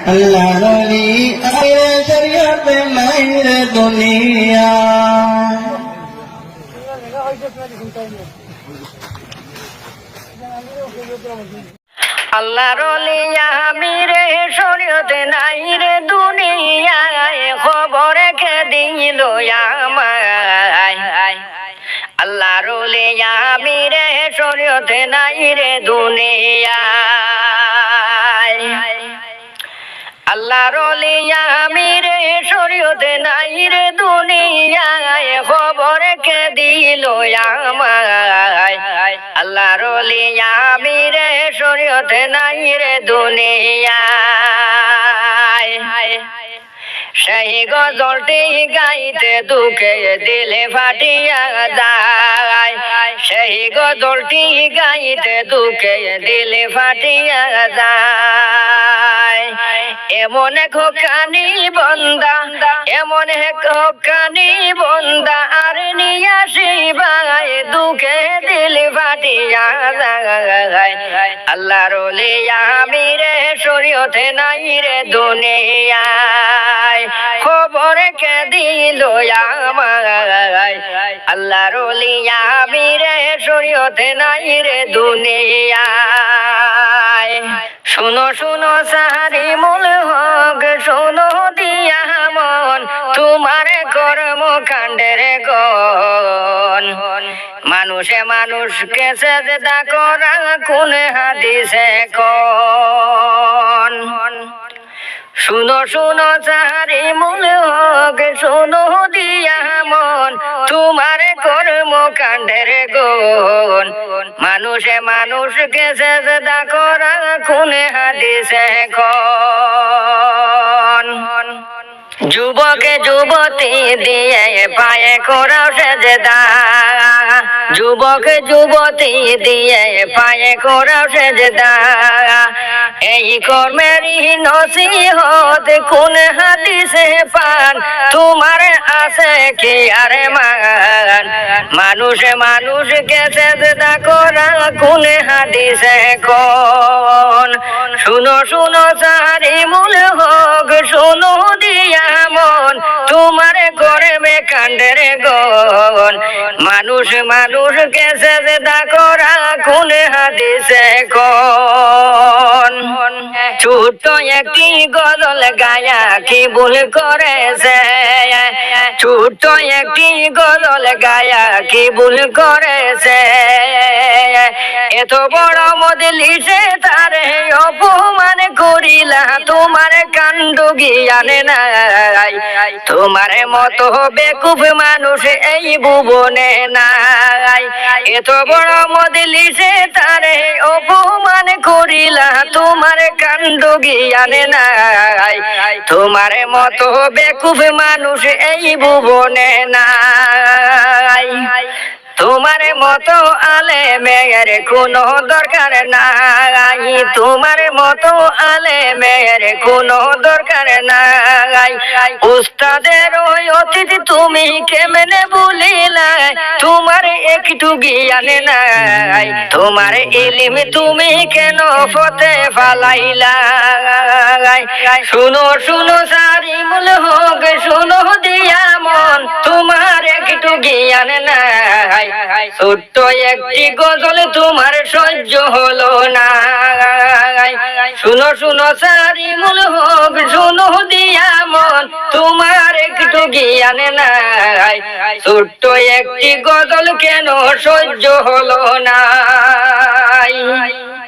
আল্লাহ রলি আখিরে শরীয়তে নাই রে দুনিয়া। আল্লাহ রলি আমিরে শরীয়তে নাই রে দুনিয়ায়, খবর কে দিল আমায়। আল্লাহ রলি আমিরে শরীয়তে নাই রে দুনিয়ায়। আল্লাহ রলি আমিরে শরীয়তে নাই রে দুনিয়ায়, খবর কে দিল আমায়। আল্লাহ রলি আমিরে শরীয়তে নাই রে দুনিয়ায়। সেই গজলটি গাইতে দুঃখে দিলে ফাটিয়া যায়, সেই গজলটি গাইতে দুঃখে দিলে ফাটিয়া যায়। এমন এক হকানি বন্দা, এমন এক হকানি বন্দা, আর নিয়ে আসি ভাই দুঃখে দিল ফাটিয়া যায়। আল্লাহ রলি আমিরে শরীয়তে নাই রে দুনিয়ায়, খবর কে দিল আমায়। আল্লাহ রলি আমিরে শরীয়তে নাই রে দুনিয়ায়। শুনো শুনো সাহারি মূল হক, শোনো দিয়া মন তোমার কর্ম কাণ্ডের গন। মানুষে মানুষকে সেজদা করা কোন হাদিসে কোন। শুনো শুনো সাহারি মূল হক, শোনো দিয়া মন তোমার কর্ম কাণ্ডের গুণ। মানুষে মানুষকে সেজদা করা কোন হাদিসে কোন। যুবকে যুবতী দিয়ে পায়ে করাও সেজদা, যুবক যুবতী দিয়ে পায়ে করাও সেজদা। এই কর্মেরই নসিহত কোন হাদিসে পান তোমার আছে কি আর মান। মানুষে মানুষকে সেজদা করা কোন হাদিসে কোন। শুনো শুনো সারি মূল হক, শোনো দিয়া মন তোমার করবে কাণ্ডের গন। মানুষ মানুষকে সেজদা করা কোন হাদিসে কোন। ছোট্ট একটি গজল গায়া কি ভুল করেছে, ছোট্ট একটি গজল গায়া কি ভুল করেছে। এত বড় মজলিসে তারে অপমান করিলা, তোমার কাণ্ড জ্ঞানে নাই। তোমার মতো বেকুব মানুষ এই ভুবনে নাই। এত বড় মজলিসে তারে অপমান করিলা, তোমার কাণ্ড জ্ঞানে নাই। তোমার মতো বেকুব মানুষ এই ভুবনে নাই। তোমার মতো আলেমের কোনো দরকার নাই, তোমার মতো আলেমের কোনো দরকার নাই। উস্তাদের ওই অতিথি তুমি কেমনে বলিলা, তোমার একটু জ্ঞান নাই। তোমার ইলম তুমি কেন ফতে ফালাইলা। শুনো শুনো সারি মূল হক, শুনো দিয়া মন তোমার একটু জ্ঞান নাই। ছোট্ট একটি গজল তোমার সহ্য হলো না। শুনো শুনো সারি মূল হক, শুনো দিয়া মন তোমার একটু জ্ঞান নাই। ছোট্ট একটি গজল কেন সহ্য হলো না।